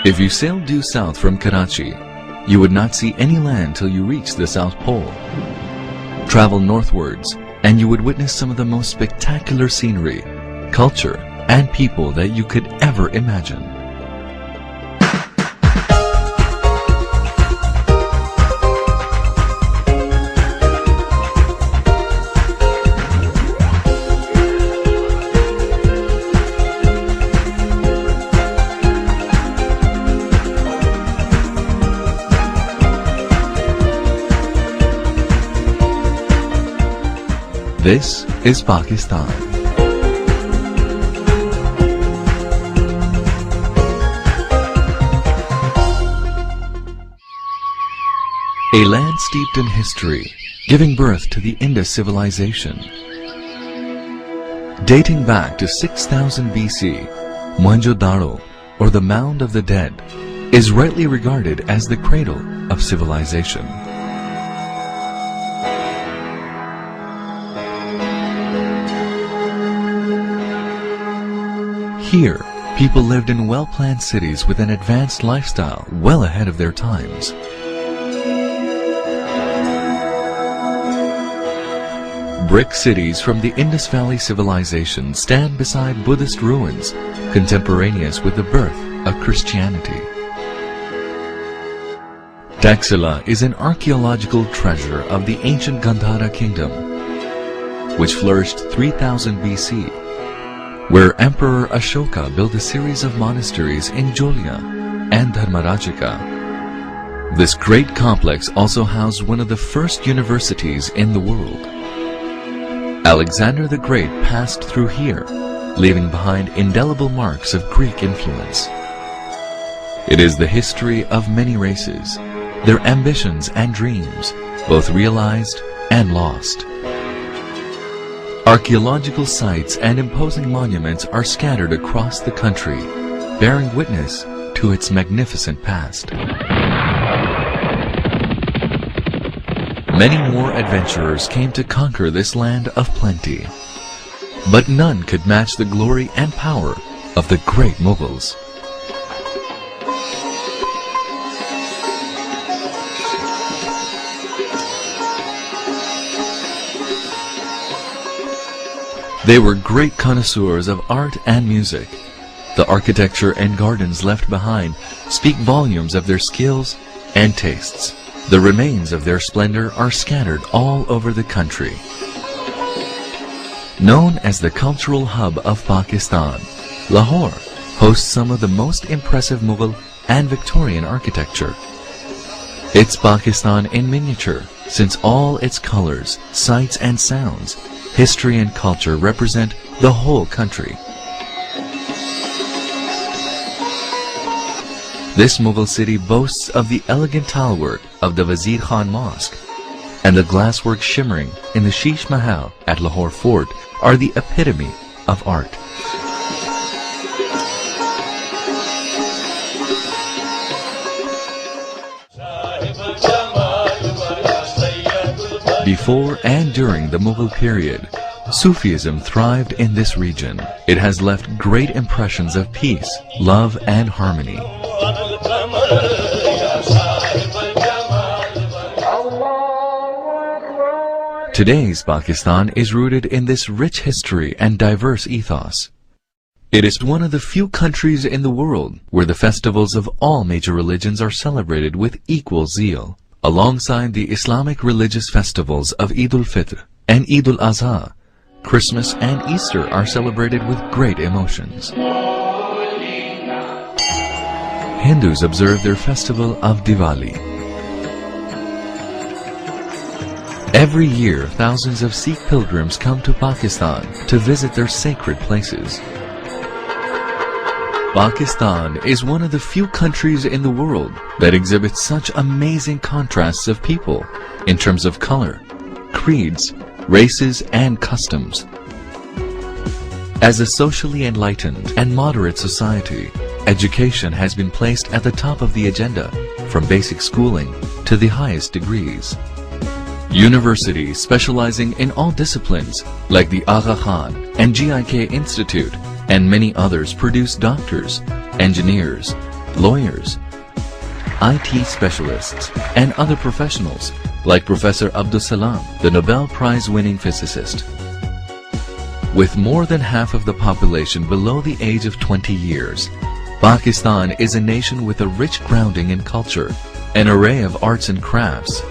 If you sailed due south from Karachi, you would not see any land till you reached the South Pole. Travel northwards, and you would witness some of the most spectacular scenery, culture, and people that you could ever imagine. This is Pakistan. A land steeped in history, giving birth to the Indus civilization. Dating back to 6000 BC, Mohenjo-daro, or the Mound of the Dead, is rightly regarded as the cradle of civilization. Here, people lived in well-planned cities with an advanced lifestyle well ahead of their times. Brick cities from the Indus Valley civilization stand beside Buddhist ruins, contemporaneous with the birth of Christianity. Taxila is an archaeological treasure of the ancient Gandhara kingdom, which flourished 3000 BC. Where Emperor Ashoka built a series of monasteries in Jolya and Dharmarajika. This great complex also housed one of the first universities in the world. Alexander the Great passed through here, leaving behind indelible marks of Greek influence. It is the history of many races, their ambitions and dreams, both realized and lost. Archaeological sites and imposing monuments are scattered across the country, bearing witness to its magnificent past. Many more adventurers came to conquer this land of plenty, but none could match the glory and power of the great Mughals. They were great connoisseurs of art and music. The architecture and gardens left behind speak volumes of their skills and tastes. The remains of their splendor are scattered all over the country. Known as the cultural hub of Pakistan, Lahore hosts some of the most impressive Mughal and Victorian architecture. It's Pakistan in miniature, since all its colors, sights and sounds, history and culture represent the whole country. This Mughal city boasts of the elegant tilework of the Wazir Khan Mosque, and the glasswork shimmering in the Sheesh Mahal at Lahore Fort are the epitome of art. Before and during the Mughal period, Sufism thrived in this region. It has left great impressions of peace, love, and harmony. Today's Pakistan is rooted in this rich history and diverse ethos. It is one of the few countries in the world where the festivals of all major religions are celebrated with equal zeal. Alongside the Islamic religious festivals of Eid al-Fitr and Eid al-Adha, Christmas and Easter are celebrated with great emotions. Hindus observe their festival of Diwali. Every year, thousands of Sikh pilgrims come to Pakistan to visit their sacred places. Pakistan is one of the few countries in the world that exhibits such amazing contrasts of people in terms of color, creeds, races, and customs. As a socially enlightened and moderate society, education has been placed at the top of the agenda, from basic schooling to the highest degrees. Universities specializing in all disciplines, like the Aga Khan and GIK Institute, and many others produce doctors, engineers, lawyers, IT specialists, and other professionals like Professor Abdus Salam, the Nobel Prize-winning physicist. With more than half of the population below the age of 20 years, Pakistan is a nation with a rich grounding in culture, an array of arts and crafts,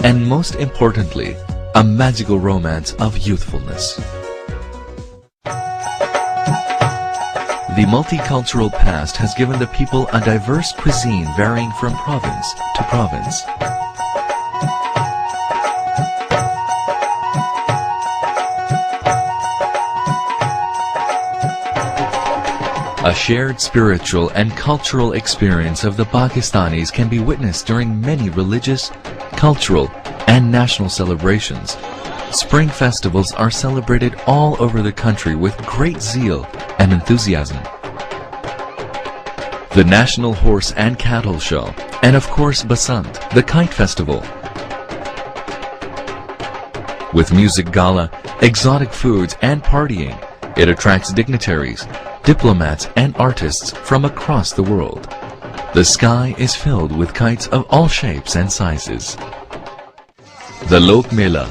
and most importantly, a magical romance of youthfulness. The multicultural past has given the people a diverse cuisine varying from province to province. A shared spiritual and cultural experience of the Pakistanis can be witnessed during many religious, cultural, and national celebrations. Spring festivals are celebrated all over the country with great zeal and enthusiasm. The National Horse and Cattle Show, and of course Basant, the Kite Festival. With music gala, exotic foods, and partying, it attracts dignitaries, diplomats, and artists from across the world. The sky is filled with kites of all shapes and sizes. The Lok Mela,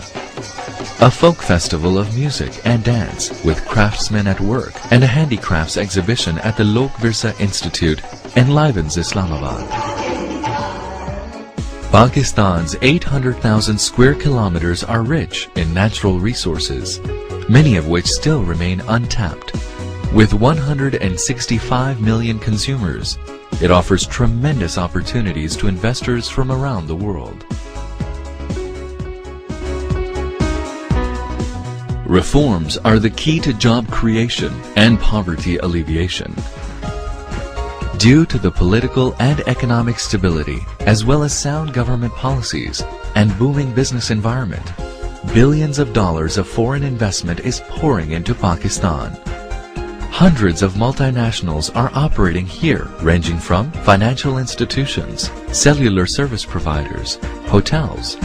a folk festival of music and dance with craftsmen at work, and a handicrafts exhibition at the Lok Virsa Institute enlivens Islamabad. Pakistan's 800,000 square kilometers are rich in natural resources, many of which still remain untapped. With 165 million consumers, it offers tremendous opportunities to investors from around the world. Reforms are the key to job creation and poverty alleviation. Due to the political and economic stability, as well as sound government policies and booming business environment, billions of dollars of foreign investment is pouring into Pakistan. Hundreds of multinationals are operating here, ranging from financial institutions, cellular service providers, hotels,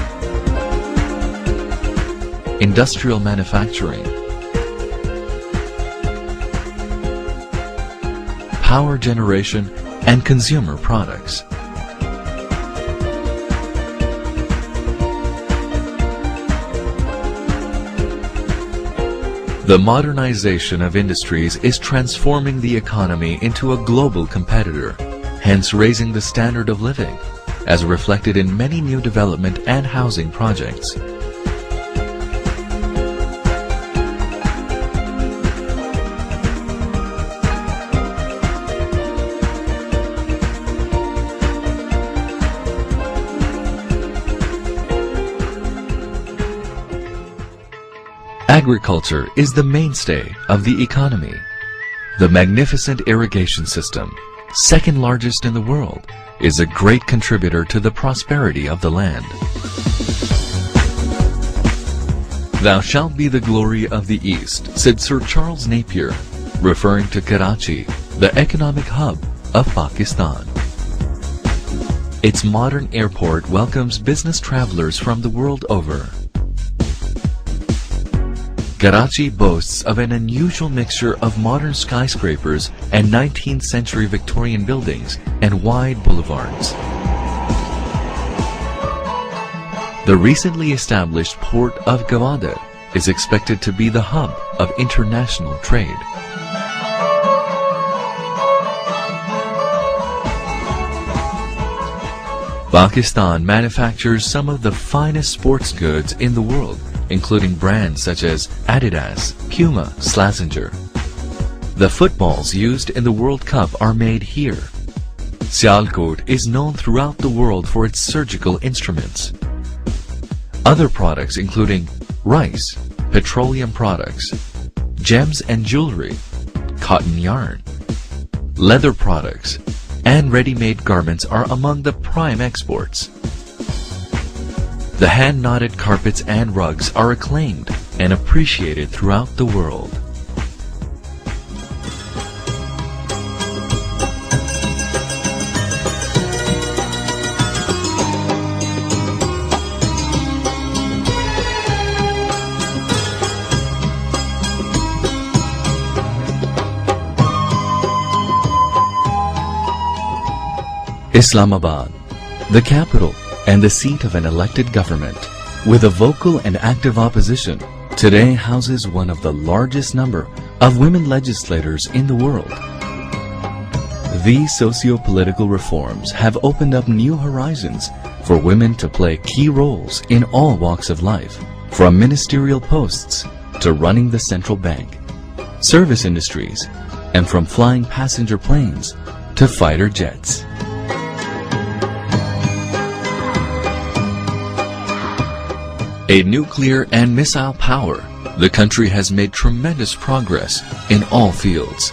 industrial manufacturing, power generation, and consumer products. The modernization of industries is transforming the economy into a global competitor, hence raising the standard of living, as reflected in many new development and housing projects. Agriculture is the mainstay of the economy. The magnificent irrigation system, second largest in the world, is a great contributor to the prosperity of the land. "Thou shalt be the glory of the East," said Sir Charles Napier, referring to Karachi, the economic hub of Pakistan. Its modern airport welcomes business travelers from the world over. Karachi boasts of an unusual mixture of modern skyscrapers and 19th century Victorian buildings and wide boulevards. The recently established port of Gwadar is expected to be the hub of international trade. Pakistan manufactures some of the finest sports goods in the world, including brands such as Adidas, Puma, Slazenger. The footballs used in the World Cup are made here. Sialkot is known throughout the world for its surgical instruments. Other products including rice, petroleum products, gems and jewelry, cotton yarn, leather products, and ready-made garments are among the prime exports. The hand-knotted carpets and rugs are acclaimed and appreciated throughout the world. Islamabad, the capital and the seat of an elected government, with a vocal and active opposition, today houses one of the largest number of women legislators in the world. These socio-political reforms have opened up new horizons for women to play key roles in all walks of life, from ministerial posts to running the central bank, service industries, and from flying passenger planes to fighter jets. A nuclear and missile power, the country has made tremendous progress in all fields.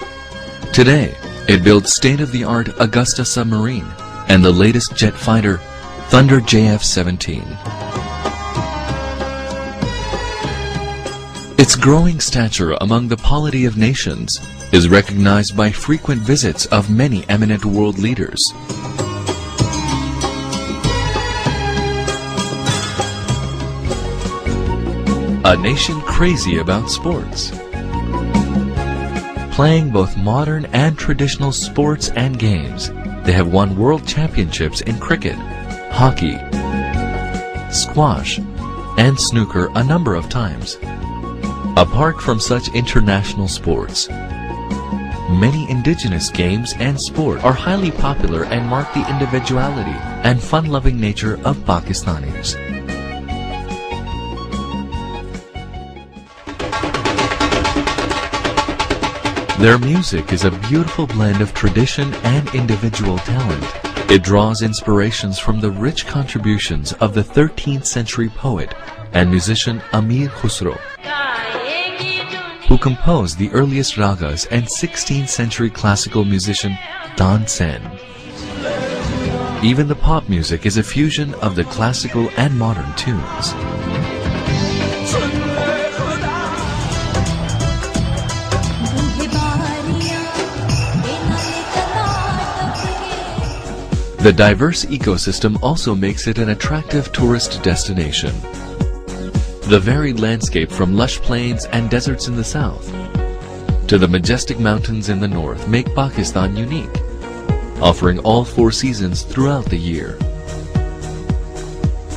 Today, it builds state-of-the-art Augusta submarine and the latest jet fighter, Thunder JF-17. Its growing stature among the polity of nations is recognized by frequent visits of many eminent world leaders. A nation crazy about sports. Playing both modern and traditional sports and games, they have won world championships in cricket, hockey, squash, and snooker a number of times. Apart from such international sports, many indigenous games and sport are highly popular and mark the individuality and fun-loving nature of Pakistanis. Their music is a beautiful blend of tradition and individual talent. It draws inspirations from the rich contributions of the 13th century poet and musician Amir Khusro, who composed the earliest ragas, and 16th century classical musician Tansen. Even the pop music is a fusion of the classical and modern tunes. The diverse ecosystem also makes it an attractive tourist destination. The varied landscape from lush plains and deserts in the south to the majestic mountains in the north make Pakistan unique, offering all 4 seasons throughout the year.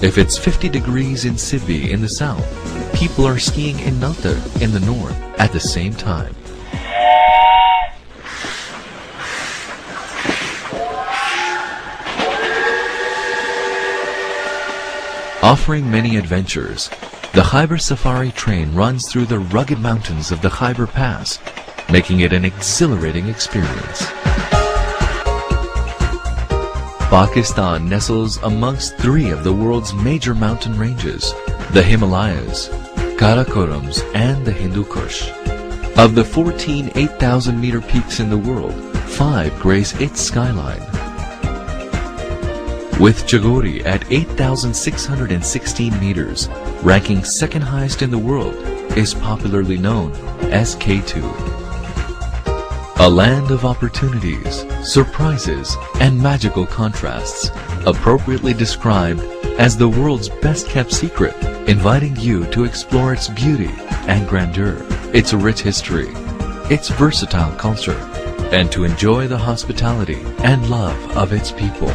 If it's 50 degrees in Sibbi in the south, people are skiing in Naltar in the north at the same time. Offering many adventures, the Khyber Safari train runs through the rugged mountains of the Khyber Pass, making it an exhilarating experience. Pakistan nestles amongst 3 of the world's major mountain ranges, the Himalayas, Karakorams, and the Hindu Kush. Of the 14 8,000-meter peaks in the world, 5 grace its skyline. With Chagori at 8,616 meters, ranking second highest in the world, is popularly known as K2. A land of opportunities, surprises, and magical contrasts, appropriately described as the world's best-kept secret, inviting you to explore its beauty and grandeur, its rich history, its versatile culture, and to enjoy the hospitality and love of its people.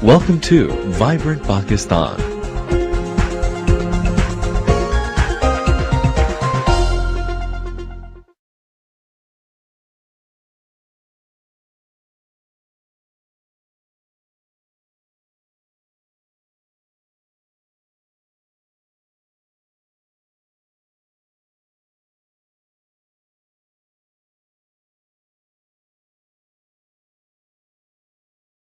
Welcome to Vibrant Pakistan.